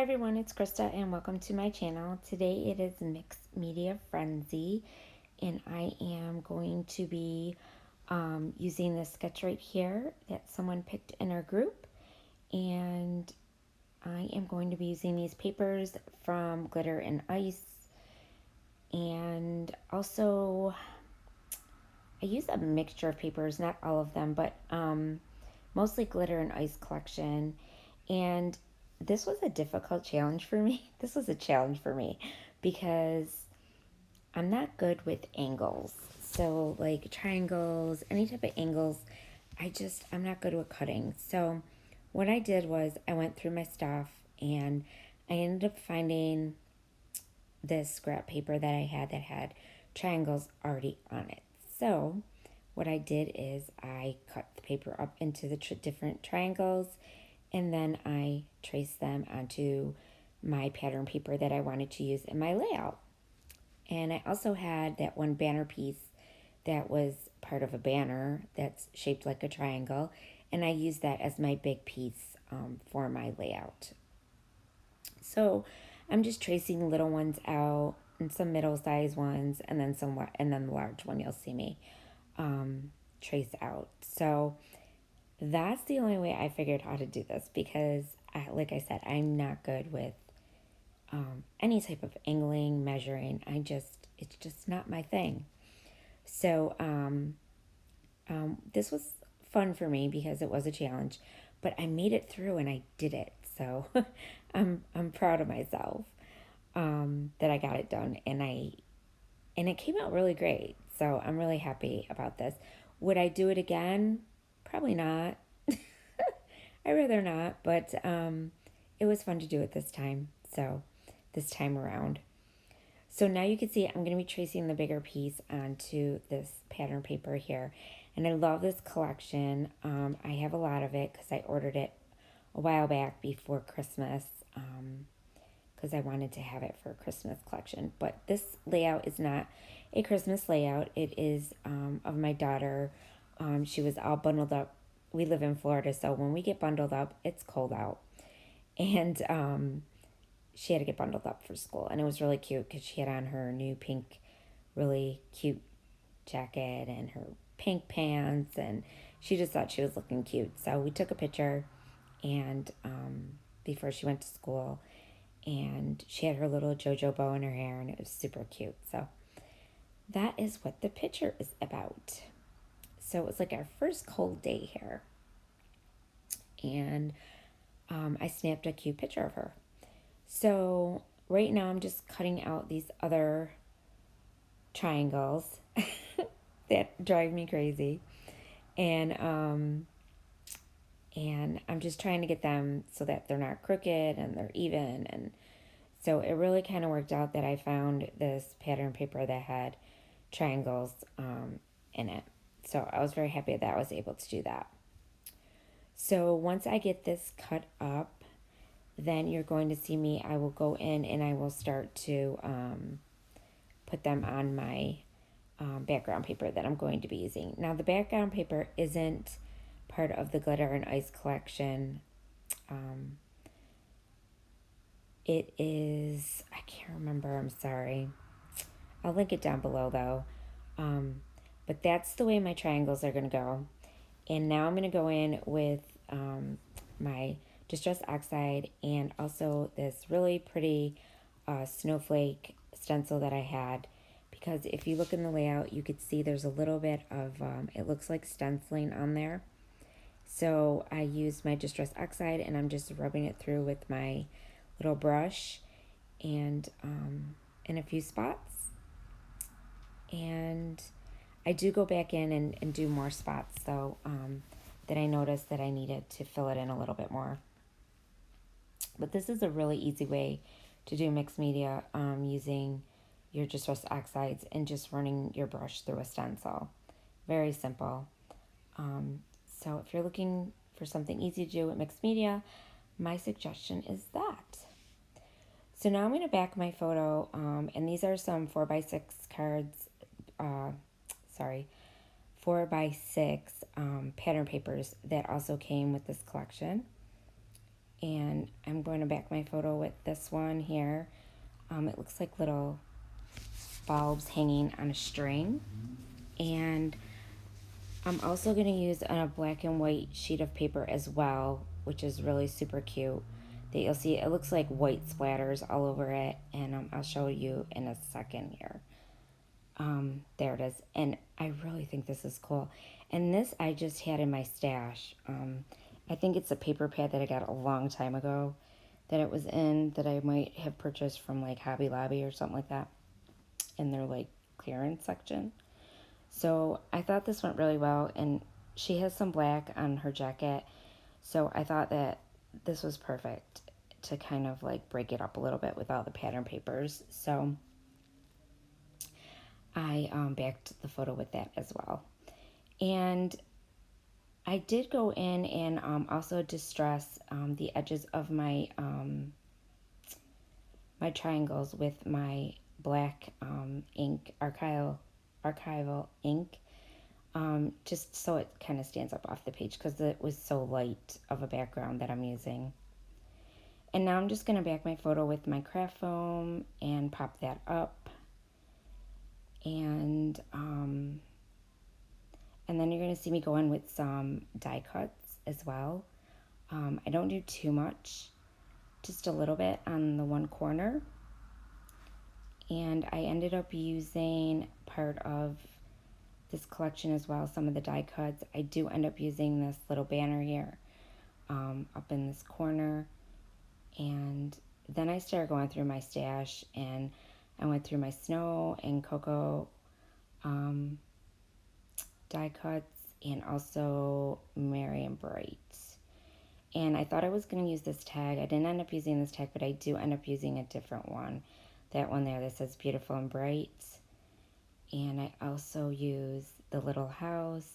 everyone, it's Krista and welcome to my channel. Today it is Mixed Media Frenzy and I am going to be using this sketch right here that someone picked in our group, and I am going to be using these papers from Glitter and Ice, and also I use a mixture of papers, not all of them, but mostly Glitter and Ice collection. And this was a difficult challenge for me. This was a challenge for me because I'm not good with angles. So like triangles, any type of angles, I'm not good with cutting. So what I did was I went through my stuff and I ended up finding this scrap paper that I had that had triangles already on it. So what I did is I cut the paper up into the different triangles, and then I traced them onto my pattern paper that I wanted to use in my layout. And I also had that one banner piece that was part of a banner that's shaped like a triangle, and I used that as my big piece for my layout. So I'm just tracing little ones out and some middle-sized ones, and then the large one you'll see me trace out. So that's the only way I figured how to do this because, like I said, I'm not good with any type of angling, measuring. It's just not my thing. So this was fun for me because it was a challenge, but I made it through and I did it. So I'm proud of myself that I got it done, and it came out really great. So I'm really happy about this. Would I do it again? Probably not. I'd rather not, but it was fun to do it this time. So this time around. So now you can see I'm going to be tracing the bigger piece onto this pattern paper here. And I love this collection. I have a lot of it because I ordered it a while back before Christmas because I wanted to have it for a Christmas collection. But this layout is not a Christmas layout. It is of my daughter. She was all bundled up. We live in Florida, so when we get bundled up, it's cold out. And she had to get bundled up for school, and it was really cute because she had on her new pink, really cute jacket and her pink pants, and she just thought she was looking cute. So we took a picture, and before she went to school, and she had her little JoJo bow in her hair, and it was super cute. So that is what the picture is about. So it was like our first cold day here, and I snapped a cute picture of her. So right now I'm just cutting out these other triangles that drive me crazy. And I'm just trying to get them so that they're not crooked and they're even. And so it really kind of worked out that I found this pattern paper that had triangles in it. So I was very happy that I was able to do that. So once I get this cut up, then you're going to see me, I will go in and I will start to put them on my background paper that I'm going to be using. Now the background paper isn't part of the Glitter and Ice collection. It is, I can't remember, I'm sorry. I'll link it down below though. But that's the way my triangles are going to go. And now I'm going to go in with my Distress Oxide and also this really pretty snowflake stencil that I had, because if you look in the layout you could see there's a little bit of it looks like stenciling on there. So I used my Distress Oxide and I'm just rubbing it through with my little brush and in a few spots, and I do go back in and do more spots though that I noticed that I needed to fill it in a little bit more. But this is a really easy way to do mixed media using your Distress Oxides and just running your brush through a stencil. Very simple. So if you're looking for something easy to do with mixed media, my suggestion is that. So now I'm going to back my photo, and these are some 4x6 cards, 4x6 pattern papers that also came with this collection. And I'm going to back my photo with this one here. It looks like little bulbs hanging on a string. And I'm also going to use a black and white sheet of paper as well, which is really super cute. That you'll see it looks like white splatters all over it, and I'll show you in a second here. There it is, and I really think this is cool. And this I just had in my stash. I think it's a paper pad that I got a long time ago that it was in, that I might have purchased from like Hobby Lobby or something like that in their like clearance section. So I thought this went really well, and she has some black on her jacket, so I thought that this was perfect to kind of like break it up a little bit with all the pattern papers. So I backed the photo with that as well. And I did go in and also distress the edges of my my triangles with my black ink, archival ink, just so it kind of stands up off the page because it was so light of a background that I'm using. And now I'm just going to back my photo with my craft foam and pop that up. And then you're going to see me go in with some die cuts as well. I don't do too much, just a little bit on the one corner. And I ended up using part of this collection as well, some of the die cuts. I do end up using this little banner here up in this corner. And then I started going through my stash, and I went through my snow and cocoa die cuts, and also Merry and Bright. And I thought I was going to use this tag. I didn't end up using this tag, but I do end up using a different one. That one there that says Beautiful and Bright. And I also use the little house,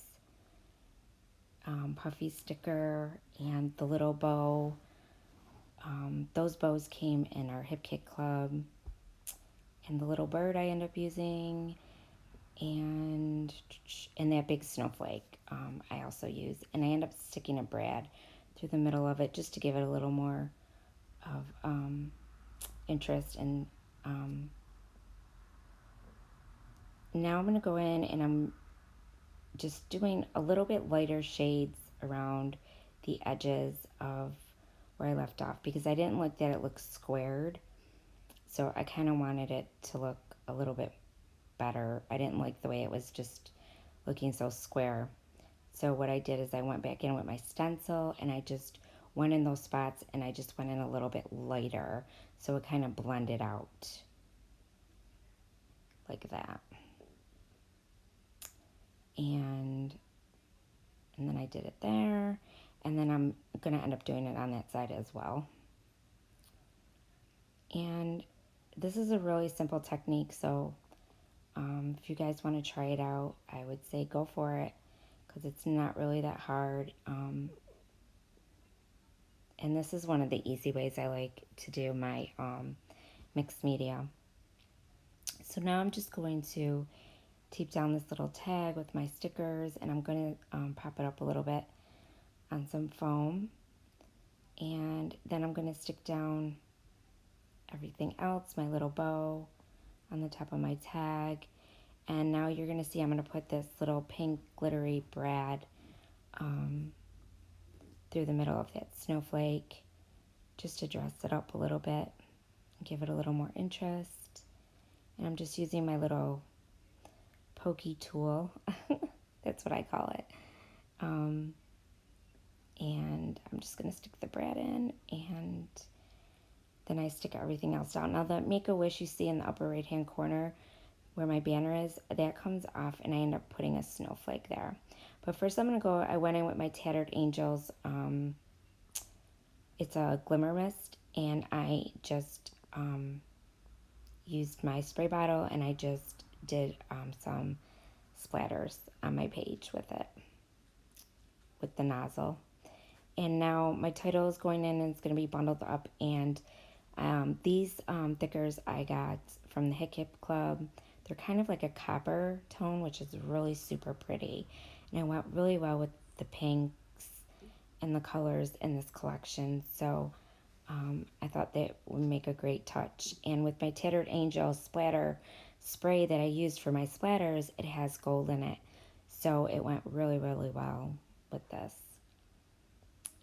puffy sticker, and the little bow. Those bows came in our Hip Kit Club. And the little bird I end up using. And that big snowflake I also use. And I end up sticking a brad through the middle of it just to give it a little more of interest. And now I'm going to go in and I'm just doing a little bit lighter shades around the edges of where I left off, because I didn't like that it looked squared. So I kind of wanted it to look a little bit better. I didn't like the way it was just looking so square. So what I did is I went back in with my stencil and I just went in those spots and I just went in a little bit lighter so it kind of blended out like that. And then I did it there, and then I'm going to end up doing it on that side as well. And this is a really simple technique, so if you guys want to try it out, I would say go for it, because it's not really that hard. And this is one of the easy ways I like to do my mixed media. So now I'm just going to tape down this little tag with my stickers, and I'm going to pop it up a little bit on some foam. And then I'm going to stick down everything else, my little bow on the top of my tag. And now you're going to see I'm going to put this little pink glittery brad through the middle of that snowflake, just to dress it up a little bit, give it a little more interest. And I'm just using my little pokey tool. That's what I call it. And I'm just going to stick the brad in, and then I stick everything else down. Now the Make-A-Wish you see in the upper right hand corner where my banner is, that comes off, and I end up putting a snowflake there. But first I'm going to go, I went in with my Tattered Angels. It's a glimmer mist, and I just used my spray bottle, and I just did some splatters on my page with it, with the nozzle. And now my title is going in, and it's going to be bundled up. And these thickers I got from the Hip Kit Club. They're kind of like a copper tone, which is really super pretty. And it went really well with the pinks and the colors in this collection. So I thought that would make a great touch. And with my Tattered Angel splatter spray that I used for my splatters, it has gold in it. So it went really, really well with this.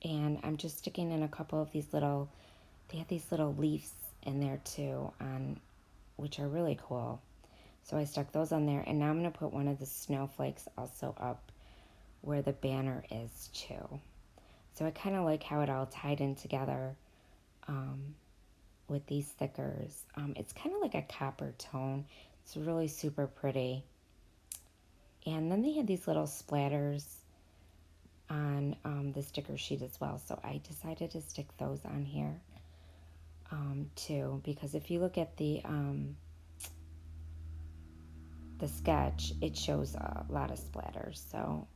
And I'm just sticking in a couple of these little, they have these little leaves in there too, which are really cool. So I stuck those on there, and now I'm going to put one of the snowflakes also up where the banner is too. So I kind of like how it all tied in together with these stickers. It's kind of like a copper tone. It's really super pretty. And then they had these little splatters on the sticker sheet as well. So I decided to stick those on here too, because if you look at the sketch, it shows a lot of splatters. So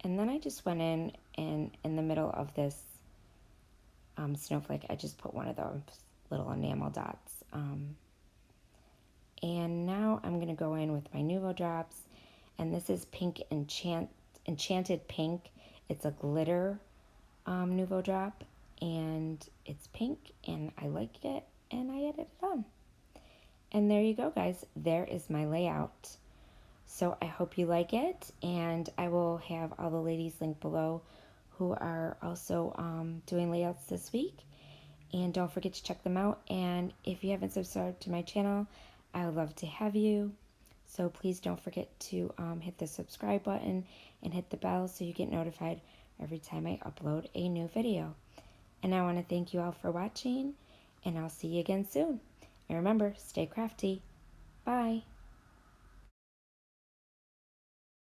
and then I just went in the middle of this snowflake, I just put one of those little enamel dots. And now I'm going to go in with my Nuvo drops, and this is Pink Enchanted Pink. It's a glitter Nuvo drop, and it's pink, and I like it, and I added it on. And there you go, guys. There is my layout. So I hope you like it, and I will have all the ladies linked below who are also doing layouts this week. And don't forget to check them out. And if you haven't subscribed to my channel, I would love to have you. So please don't forget to hit the subscribe button and hit the bell so you get notified every time I upload a new video. And I want to thank you all for watching, and I'll see you again soon. And remember, stay crafty. Bye.